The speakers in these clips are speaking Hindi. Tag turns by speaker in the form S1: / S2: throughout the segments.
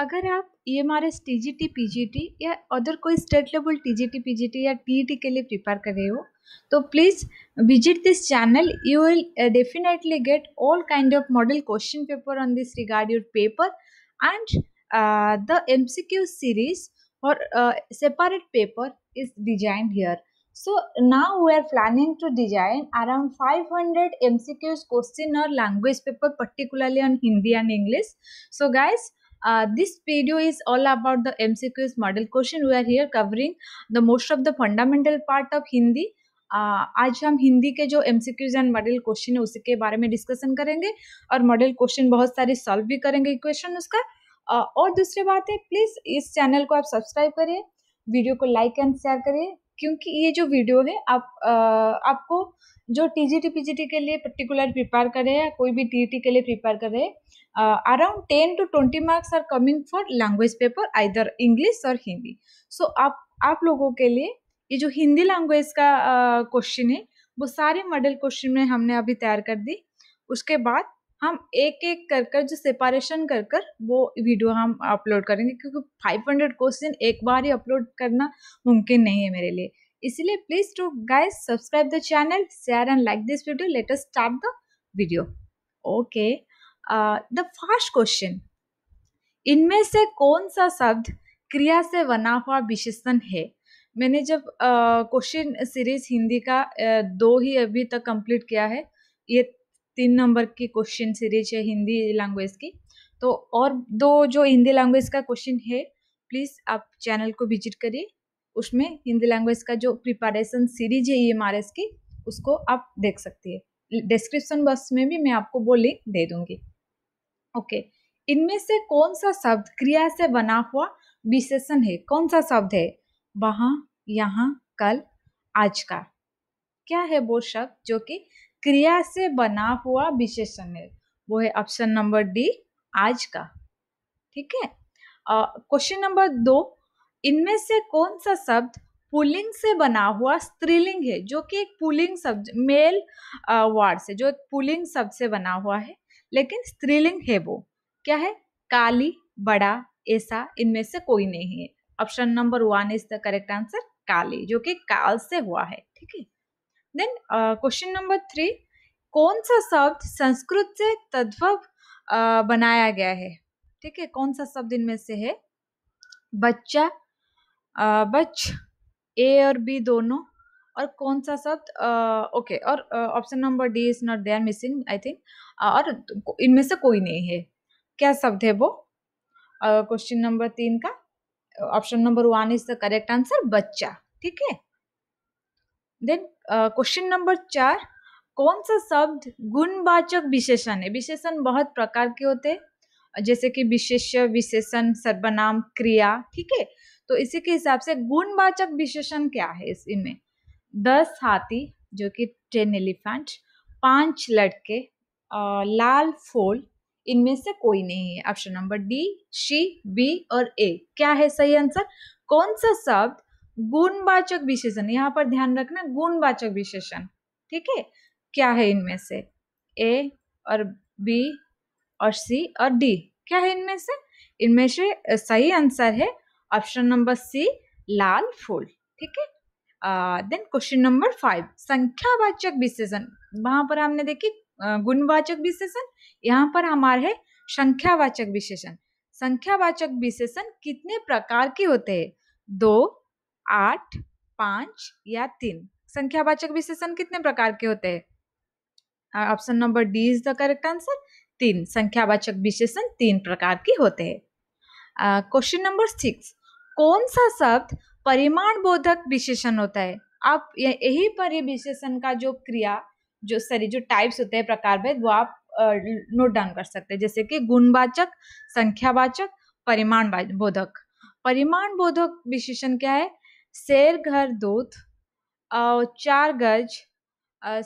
S1: अगर आप ईएमआरएस टीजीटी पीजीटी या अदर कोई स्टेट लेवल टीजीटी पीजीटी या टीईटी के लिए प्रिपेयर कर रहे हो तो please visit this channel. You will definitely get all kind of model question paper on this regard your paper, and the MCQ series or separate paper is designed here. So now we are planning to design around 500 MCQs question or language paper, particularly on Hindi and English. So guys, this video is all about the MCQs model question. We are here covering the most of the fundamental part of Hindi. आज हम हिंदी के जो MCQs एंड मॉडल क्वेश्चन है उसके बारे में डिस्कशन करेंगे और मॉडल क्वेश्चन बहुत सारे सॉल्व भी करेंगे इक्वेशन उसका. और दूसरी बात है, प्लीज इस चैनल को आप सब्सक्राइब करिए, वीडियो को लाइक एंड शेयर करिए, क्योंकि ये जो वीडियो है आपको जो टीजीटी पीजीटी के लिए पर्टिकुलर प्रिपेयर कर रहे हैं या कोई भी टीईटी के लिए प्रिपेयर कर रहे हैं, around 10 to 20 marks are coming for language paper, either English और हिंदी. सो आप लोगों के लिए ये जो हिंदी लैंग्वेज का क्वेश्चन है वो सारे मॉडल क्वेश्चन में हमने अभी तैयार कर दी. उसके बाद हम एक एक कर जो सेपरेशन कर वो वीडियो हम अपलोड करेंगे, क्योंकि 500 क्वेश्चन एक बार ही अपलोड करना मुमकिन नहीं है मेरे लिए. इसलिए please to guys subscribe the channel, share and like this video. Let us start the video. Okay, the first question, इनमें से कौन सा शब्द क्रिया से बना हुआ विशेषण है? मैंने जब क्वेश्चन सीरीज हिंदी का 2 ही अभी तक कंप्लीट किया है, ये 3 नंबर की क्वेश्चन सीरीज है हिंदी लैंग्वेज की, तो और 2 जो हिंदी लैंग्वेज का क्वेश्चन है, प्लीज आप चैनल को विजिट करिए. उसमें हिंदी लैंग्वेज का जो प्रिपरेशन सीरीज है ईएमआरएस की, उसको आप देख सकती है. डिस्क्रिप्शन बॉक्स में भी मैं आपको वो लिंक दे दूंगी. ओके, इनमें से कौन सा शब्द क्रिया से बना हुआ विशेषण है? कौन सा शब्द है? वहां, यहाँ, कल, आज का. क्या है वो शब्द जो कि क्रिया से बना हुआ विशेषण है? वो है ऑप्शन नंबर डी, आज का. ठीक है. क्वेश्चन नंबर 2, इनमें से कौन सा शब्द पुल्लिंग से बना हुआ स्त्रीलिंग है? जो कि एक पुल्लिंग शब्द, मेल वर्ड से, जो एक पुल्लिंग शब्द से बना हुआ है लेकिन स्त्रीलिंग है. वो क्या है? काली, बड़ा, ऐसा, इनमें से कोई नहीं है. Option number 1 is the correct answer, काली, जो कि काल से हुआ है. ठीक है. देन क्वेश्चन नंबर 3, कौन सा शब्द संस्कृत से तद्भव बनाया गया है? ठीक है, कौन सा शब्द इनमें से है? बच्चा, बच, ए और बी दोनों, और कौन सा शब्द? ओके, और option number D is not there, missing I think, और इनमें से कोई नहीं है. क्या शब्द है वो? क्वेश्चन नंबर 3 का option number 1 is the correct answer, बच्चा. ठीक है. देन क्वेश्चन नंबर 4, कौन सा शब्द गुणवाचक विशेषण है? विशेषण बहुत प्रकार के होते हैं, जैसे कि विशेष्य, विशेषण, सर्वनाम, क्रिया. ठीक है. तो इसी के हिसाब से गुणवाचक विशेषण क्या है इसमें? 10 हाथी, जो कि 10 एलिफेंट, 5 लड़के, लाल फूल, इनमें से कोई नहीं है. ऑप्शन नंबर डी, सी, बी और ए. क्या है सही आंसर? कौन सा शब्द गुणवाचक विशेषण? यहाँ पर ध्यान रखना, गुणवाचक विशेषण. ठीक है. क्या है इनमें से? ए और बी और सी और डी. क्या है इनमें से? इनमें से सही आंसर है ऑप्शन नंबर सी, लाल फूल. ठीक है. देन क्वेश्चन नंबर 5, संख्यावाचक विशेषण. वहां पर हमने देखी गुणवाचक विशेषण, यहाँ पर हमारे है संख्यावाचक विशेषण. संख्यावाचक विशेषण कितने प्रकार के होते हैं? 2, 8, 5 या 3. संख्यावाचक विशेषण कितने प्रकार के होते हैं? Option number D is the correct answer, 3. संख्यावाचक विशेषण 3 प्रकार के होते हैं. क्वेश्चन नंबर 6, कौन सा शब्द परिमाण बोधक विशेषण होता है? आप यही परिविशेषण का जो क्रिया, जो टाइप्स होते हैं, प्रकार भेद, वो आप नोट डाउन कर सकते हैं, जैसे कि गुणवाचक, संख्यावाचक, परिमाण बोधक. परिमाण बोधक विशेषण क्या है? शेर, घर, दूध, 4 गज,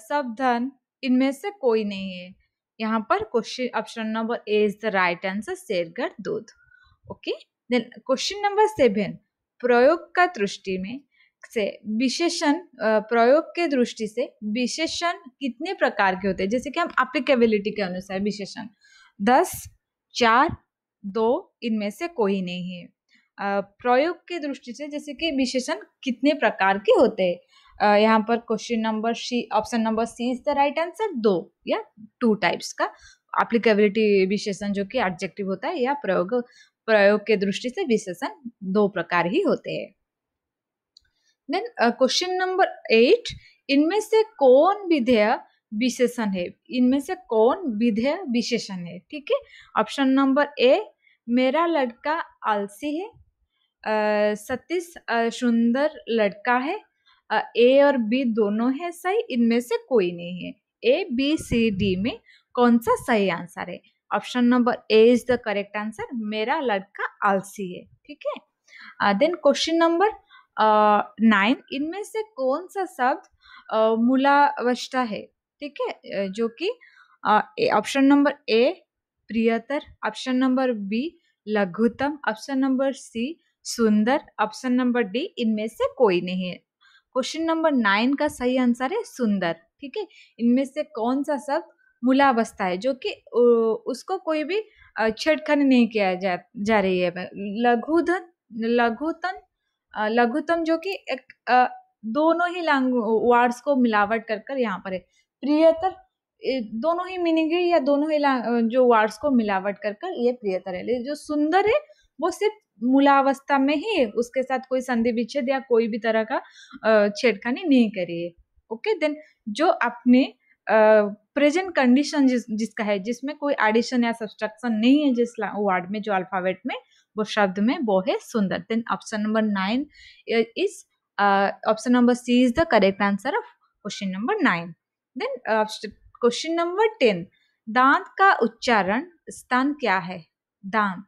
S1: सब धन, इनमें से कोई नहीं है. यहाँ पर question option number A is the right answer, शेर, घर, दूध. ओके. देन क्वेश्चन नंबर 7, प्रयोग का दृष्टि में से विशेषण, प्रयोग के दृष्टि से विशेषण कितने प्रकार के होते हैं? जैसे कि हम एप्लीकेबिलिटी के अनुसार विशेषण 10, 4, दो, इनमें से कोई नहीं है। प्रयोग की दृष्टि से जैसे कि विशेषण कितने प्रकार के होते हैं, यहाँ पर question number C, option number C is the right answer, दो या टू टाइप्स का एप्लीकेबिलिटी विशेषण जो कि एडजेक्टिव होता है, या प्रयोग के दृष्टि से विशेषण दो प्रकार ही होते हैं। देन क्वेश्चन नंबर 8, इनमें से कौन विधेय विशेषण है? इनमें से कौन विधेय विशेषण है? ठीक है, ऑप्शन नंबर ए, मेरा लड़का आलसी है, सतीश सुंदर लड़का है, ए और बी दोनों है सही, इनमें से कोई नहीं है। ए बी सी डी में कौन सा सही आंसर है? Option number A is the correct answer, मेरा लड़का आलसी है। ठीक है, देन क्वेश्चन नंबर 9, इनमें से कौन सा शब्द मूलावस्था है? ठीक है, जो कि ऑप्शन नंबर ए प्रियतर, ऑप्शन नंबर बी लघुतम, ऑप्शन नंबर सी सुंदर, ऑप्शन नंबर डी इनमें से कोई नहीं है। क्वेश्चन नंबर 9 का सही आंसर है सुंदर। ठीक है, इनमें से कौन सा शब्द मूलावस्था है, जो कि उसको कोई भी छेड़खानी नहीं किया जा रही है। लघुतम जो कि एक दोनों ही वर्ड्स को मिलावट कर यहाँ पर है। प्रियतर दोनों ही मीनिंग है, या दोनों ही जो वर्ड्स को मिलावट कर ये प्रियतर है। जो सुंदर है वो सिर्फ मूलावस्था में ही है, उसके साथ कोई संधि विच्छेद या कोई भी तरह का छेड़खानी नहीं करी है। ओके, देन जो अपने प्रेजेंट कंडीशन जिसका है, जिसमें कोई एडिशन या सब्सट्रैक्शन नहीं है जिस वर्ड में, जो अल्फाबेट में, वो शब्द में, वो है सुंदर। Then option number 9 is option number C is the correct answer of question number 9। Then question number 10, दांत का उच्चारण स्थान क्या है? दांत,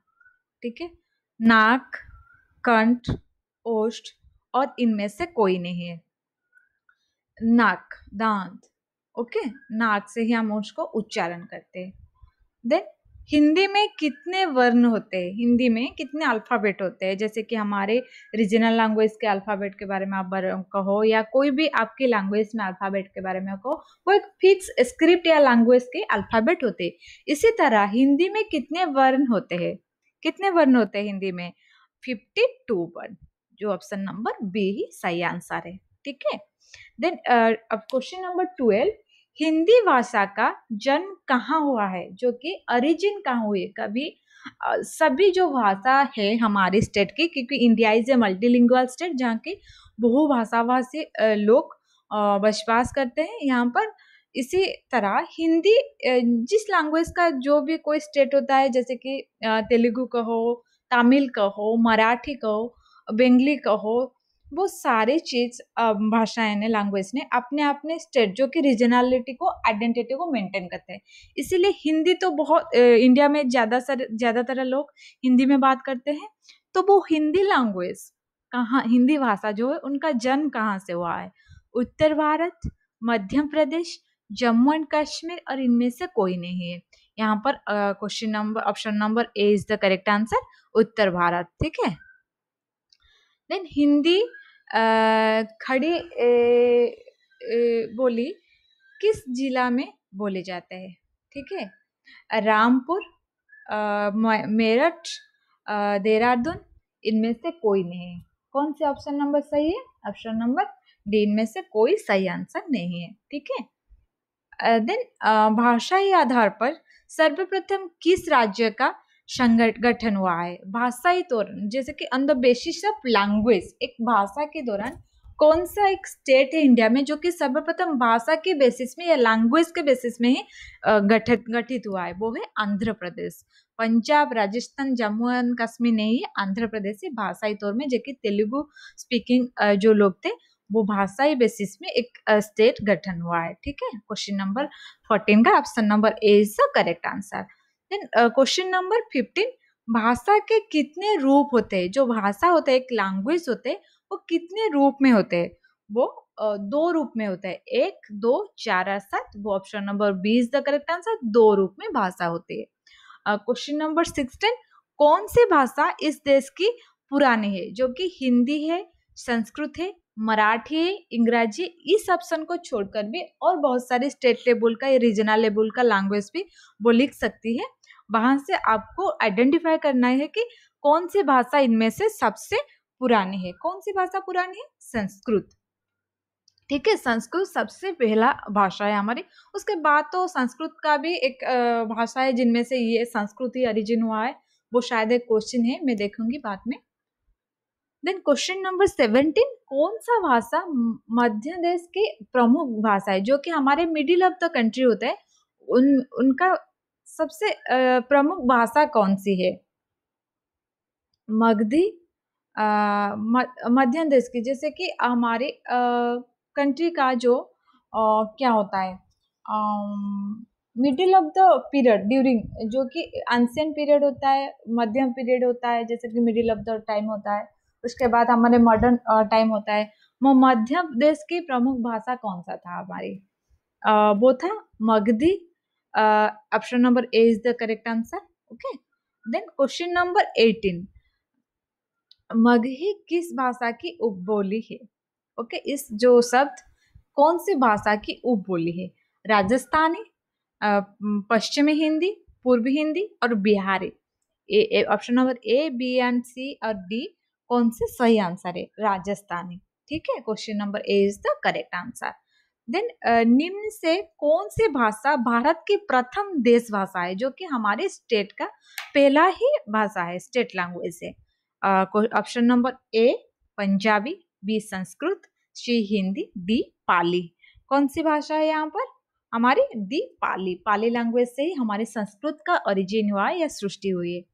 S1: ठीक है, नाक, कंठ, ओष्ठ और इनमें से कोई नहीं है। नाक, दांत, ओके, नाक से ही हम उसको उच्चारण करते हैं। देन हिंदी में कितने वर्ण होते हैं? हिंदी में कितने अल्फाबेट होते हैं? जैसे कि हमारे रीजनल लैंग्वेज के अल्फाबेट के बारे में आप कहो, या कोई भी आपकी लैंग्वेज में अल्फाबेट के बारे में कहो, वो एक फिक्स स्क्रिप्ट या लैंग्वेज के अल्फाबेट होते हैं। इसी तरह हिंदी में कितने वर्ण होते हैं? कितने वर्ण होते हैं हिंदी में? 52 वर्ण, जो ऑप्शन नंबर बी ही सही आंसर है। ठीक है, देन अब क्वेश्चन नंबर 12, हिंदी भाषा का जन्म कहाँ हुआ है? जो कि ओरिजिन कहाँ हुई? कभी सभी जो भाषा है हमारी स्टेट की, क्योंकि India is a multilingual state जहाँ की बहुभाषा भाषी लोग बसवास करते हैं यहाँ पर। इसी तरह हिंदी जिस लैंग्वेज का जो भी कोई स्टेट होता है, जैसे कि तेलुगु कहो, तमिल कहो, मराठी कहो, बंगाली कहो, वो सारी चीज भाषाएं ने, लैंग्वेज ने अपने अपने स्टेट जो कि रीजनलिटी को, आइडेंटिटी को मेंटेन करते हैं। इसीलिए हिंदी तो बहुत इंडिया में ज्यादातर लोग हिंदी में बात करते हैं। तो वो हिंदी लैंग्वेज कहाँ, हिंदी भाषा जो है उनका जन्म कहाँ से हुआ है? उत्तर भारत, मध्य प्रदेश, जम्मू एंड कश्मीर और इनमें से कोई नहीं है। यहाँ पर question number, option number A is the correct answer, उत्तर भारत। ठीक है, देन हिंदी खड़ी बोली किस जिला में बोले जाते हैं? ठीक है, रामपुर, मेरठ, देहरादून, इनमें से कोई नहीं है। कौन से ऑप्शन नंबर सही है? ऑप्शन नंबर डी, इनमें से कोई सही आंसर नहीं है। ठीक है, देन भाषाई आधार पर सर्वप्रथम किस राज्य का संगठन हुआ है? भाषाई तौर, जैसे कि on the basis of language, एक भाषा के दौरान कौन सा एक स्टेट है इंडिया में जो कि सर्वप्रथम भाषा के बेसिस में या लैंग्वेज के बेसिस में ही गठित हुआ है? वो है आंध्र प्रदेश। पंजाब, राजस्थान, जम्मू एंड कश्मीर नहीं है, आंध्र प्रदेश है भाषाई तौर में, जो कि तेलुगु स्पीकिंग जो लोग थे, वो भाषाई बेसिस में एक स्टेट गठन हुआ है। ठीक है, क्वेश्चन नंबर 14 का option number A is the correct answer. Then question number 15, भाषा के कितने रूप होते हैं? जो भाषा होता है, एक लैंग्वेज होते हैं, वो कितने रूप में होते हैं? वो दो रूप में होता है, 1, 2, 4 और 7। वो option number B is the correct answer, दो रूप में भाषा होती है। क्वेश्चन नंबर 16, कौन सी भाषा इस देश की पुरानी है? जो कि हिंदी है, संस्कृत है, मराठी है, अंग्रेजी। इस ऑप्शन को छोड़कर भी और बहुत सारी स्टेट लेवल का या रीजनल लेवल का लैंग्वेज भी वो लिख सकती है, वहां से आपको आइडेंटिफाई करना है कि कौन सी भाषा इनमें से सबसे पुरानी है। कौन सी भाषा पुरानी है? संस्कृत। ठीक है, संस्कृत सबसे पहला भाषा है हमारी। उसके बाद तो संस्कृत का भी एक भाषा है जिनमें से ये संस्कृत ही ओरिजिन हुआ है, वो शायद एक क्वेश्चन है, मैं देखूंगी बाद में। देन क्वेश्चन नंबर 17, कौन सा भाषा मध्य देश की प्रमुख भाषा है, जो कि हमारे मिडिल ऑफ द कंट्री होता है, उनका सबसे प्रमुख भाषा कौन सी है? मगधी, मध्य देश की, जैसे कि हमारे कंट्री का जो क्या होता है, middle of the period during, जो कि एंशिएंट पीरियड होता है, मध्यम पीरियड होता है, जैसे कि मिडिल ऑफ द टाइम होता है, उसके बाद हमारे मॉडर्न टाइम होता है। वो मध्य देश की प्रमुख भाषा कौन सा था हमारी? वो था Magadhi. Option number A is the correct answer. Okay, then question number 18, Magahi किस भाषा की उपबोली है? ओके, इस जो शब्द कौन सी भाषा की उपबोली है? राजस्थानी, पश्चिमी हिंदी, पूर्वी हिंदी और Bihari. Option number A, B and C और डी कौन से सही आंसर है? राजस्थानी। ठीक है, question number A is the correct answer. Then निम्न से कौन सी भाषा भारत की प्रथम देश भाषा है, जो कि हमारे स्टेट का पहला ही भाषा है, स्टेट लैंग्वेज है? Option number A Punjabi, B Sanskrit, C Hindi, D Pali. कौन सी भाषा है यहाँ पर? हमारी डी पाली। पाली लैंग्वेज से ही हमारे संस्कृत का ओरिजिन हुआ है या सृष्टि हुई है।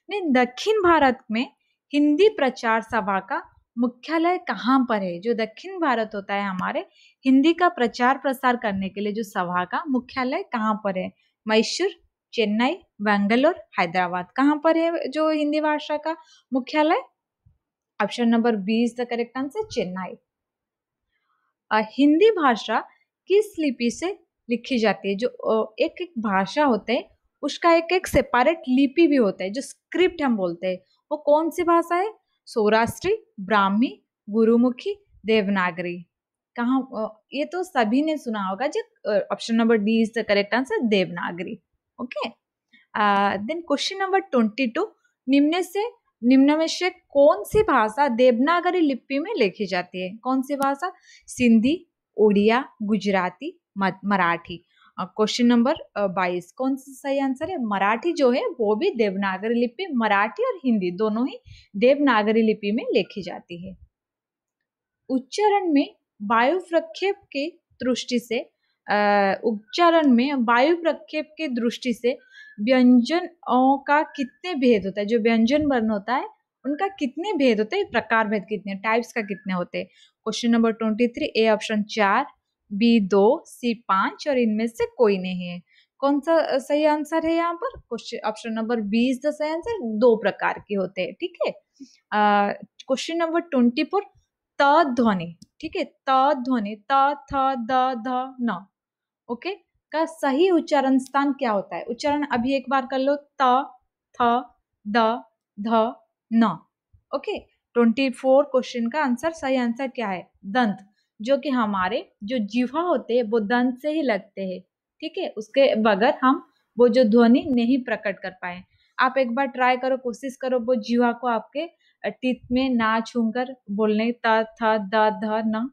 S1: नहीं, दक्षिण भारत में हिंदी प्रचार सभा का मुख्यालय कहाँ पर है? जो दक्षिण भारत होता है हमारे, हिंदी का प्रचार प्रसार करने के लिए जो सभा का मुख्यालय कहाँ पर है? मैसूर, चेन्नई, बेंगलोर, हैदराबाद। कहाँ पर है जो हिंदी भाषा का मुख्यालय? Option number B is the correct answer, Chennai. Hindi भाषा किस लिपि से लिखी जाती है? जो एक एक भाषा होते हैं उसका एक एक सेपरेट लिपि भी होता है, जो स्क्रिप्ट हम बोलते हैं, वो कौन सी भाषा है? सौराष्ट्री, ब्राह्मी, गुरुमुखी, देवनागरी। कहाँ ये तो सभी ने सुना होगा, जो option number D is the correct answer, Devanagari. Okay, then question number 22, निम्न में से कौन सी भाषा देवनागरी लिपि में लिखी जाती है? कौन सी भाषा? सिंधी, उड़िया, गुजराती, मराठी। क्वेश्चन नंबर 22, कौन सा सही आंसर है? मराठी जो है वो भी देवनागरी लिपि, मराठी और हिंदी दोनों ही देवनागरी लिपि में लिखी जाती है। उच्चारण में वायु प्रक्षेप की दृष्टि से व्यंजनों का कितने भेद होता है? जो व्यंजन वर्ण होता है उनका कितने भेद होते हैं? प्रकार भेद कितने, टाइप्स का कितने होते हैं? Question number 23, A option 4, B 2, C 5 और इनमें से कोई नहीं है। कौन सा सही आंसर है यहाँ पर? Question option number B is the सही आंसर, 2 प्रकार के होते हैं। ठीक है, क्वेश्चन नंबर 24, त ध्वनि, ठीक है, त ध्वनि, त थ द ध न, ओके, का सही उच्चारण स्थान क्या होता है? उच्चारण अभी एक बार कर लो, त थ द ध न। ओके, 24 क्वेश्चन का आंसर, सही आंसर क्या है? दंत। जो कि हमारे जो जीवा होते हैं वो दंत से ही लगते हैं। ठीक है, उसके बगैर हम वो जो ध्वनि नहीं प्रकट कर पाए। आप एक बार ट्राई करो, कोशिश करो वो जीवा को आपके टीथ में ना छूकर बोलने, त थ द ध न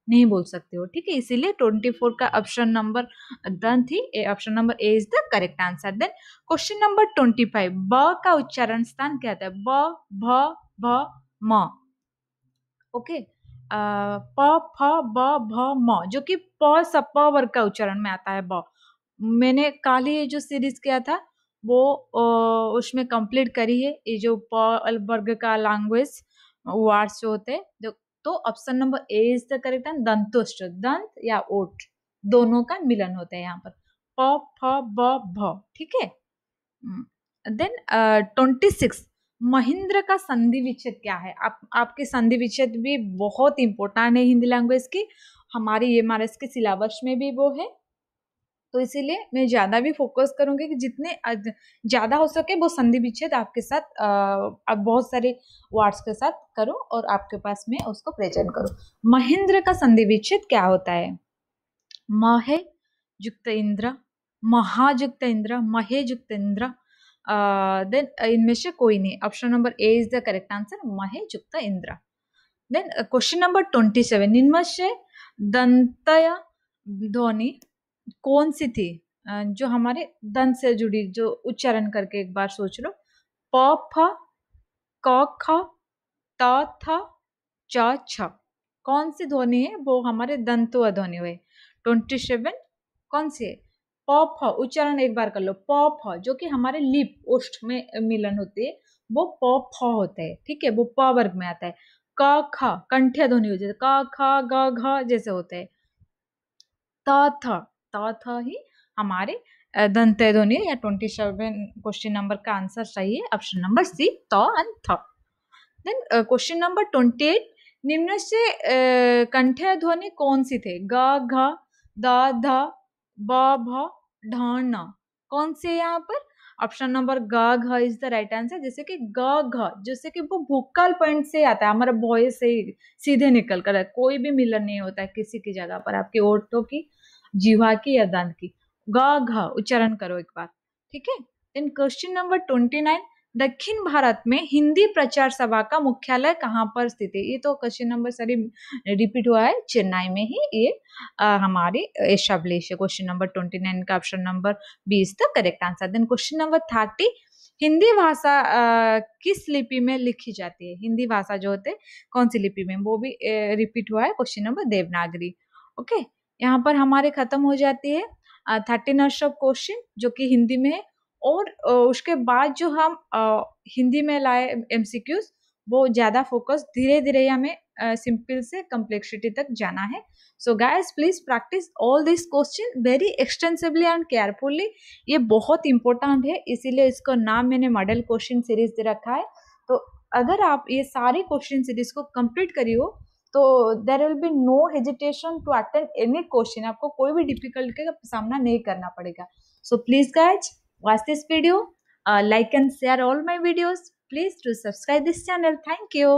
S1: नहीं बोल सकते हो। ठीक है, इसीलिए 24 का ऑप्शन नंबर डन थी, option number A is the correct answer. Then question number 25, ब का उच्चारण स्थान क्या होता है? ब, भ, भ, म। ओके, प, फ, ब, भ, म, जो कि प स प वर्ग का उच्चारण में आता है। ब मैंने कल ही जो सीरीज किया था वो उसमें कंप्लीट करी है, ये जो प वर्ग का लैंग्वेज वर्ड्स जो होते हैं। तो option number A is the correct है, दंतोष्ठ, दंत या ओठ दोनों का मिलन होता है यहाँ पर, प फ ब भ। ठीक है, देन 26, महिंद्र का संधि विच्छेद क्या है? आपके संधि विच्छेद भी बहुत इंपॉर्टेंट है हिंदी लैंग्वेज की, हमारी एमआरएस के सिलेबस में भी वो है, तो इसीलिए मैं ज्यादा भी फोकस करूंगी कि जितने ज्यादा हो सके वो संधि विच्छेद आपके साथ आप बहुत सारे वर्ड्स के साथ करो और आपके पास में उसको प्रेजेंट करो। महिंद्र का संधि विच्छेद क्या होता है? महे युक्त इंद्र, महायुक्त इंद्र, महे युक्त इंद्र, देन इनमें से कोई नहीं, option number A is the correct answer, महे जुक्त इंद्र। देन क्वेश्चन नंबर 27, इनमें से दंतय ध्वनि कौन सी थी जो हमारे दंत से जुड़ी, जो उच्चारण करके एक बार सोच लो। प फ क ख त थ च छ, कौन सी ध्वनि है वो हमारे दंतुआ ध्वनि हुए। 27 कौन सी है? प फ, उच्चारण एक बार कर लो। प फ जो कि हमारे लिप ओष्ठ में मिलन होती है, वो प फ होता है, ठीक है, वो प वर्ग में आता है। क ख कंठ्य ध्वनि हो जाती है, क ख ग घ जैसे होते हैं। त थ ही हमारे दंत ध्वनि या 27 क्वेश्चन नंबर का आंसर सही है, ऑप्शन नंबर सी, त एंड थ। देन क्वेश्चन नंबर 28, निम्न से कंठ्य ध्वनि कौन सी थे? ग घ द ध ब भ ढ न, कौन से यहाँ पर? ऑप्शन नंबर ग घ इज द राइट आंसर। जैसे कि ग घ, जैसे कि वो भूकाल पॉइंट से आता है, हमारा वॉइस से सीधे निकल कर है, कोई भी मिलन नहीं होता है किसी की जगह पर, आपके ओठों की, जीवा की या दांत की। ग घ उच्चारण करो एक बार, ठीक है। देन क्वेश्चन नंबर 29, दक्षिण भारत में हिंदी प्रचार सभा का मुख्यालय कहाँ पर स्थित है? ये तो क्वेश्चन नंबर सॉरी रिपीट हुआ है, चेन्नई में ही ये हमारी एस्टैब्लिश है। क्वेश्चन नंबर 29 का option number B is the correct answer. Then question number 30, Hindi भाषा किस लिपि में लिखी जाती है? हिंदी भाषा जो होते कौन सी लिपि में, वो भी रिपीट हुआ है। Question number Devanagari. ओके, यहाँ पर हमारे खत्म हो जाती है 13 क्वेश्चन जो कि हिंदी में है। और उसके बाद जो हम हिंदी में लाए एमसीक्यूज, वो ज्यादा फोकस धीरे धीरे हमें सिंपल से कम्प्लेक्सिटी तक जाना है। So guys please practice all this question very extensively and carefully. ये बहुत इंपॉर्टेंट है, इसीलिए इसका नाम मैंने मॉडल क्वेश्चन सीरीज दे रखा है। तो अगर आप ये सारे क्वेश्चन सीरीज को कंप्लीट करी हो तो there will be no hesitation to attend any question, आपको कोई भी डिफिकल्टी का सामना नहीं करना पड़ेगा। So please guys watch this video, like and share all my videos. Please do subscribe this channel. Thank you.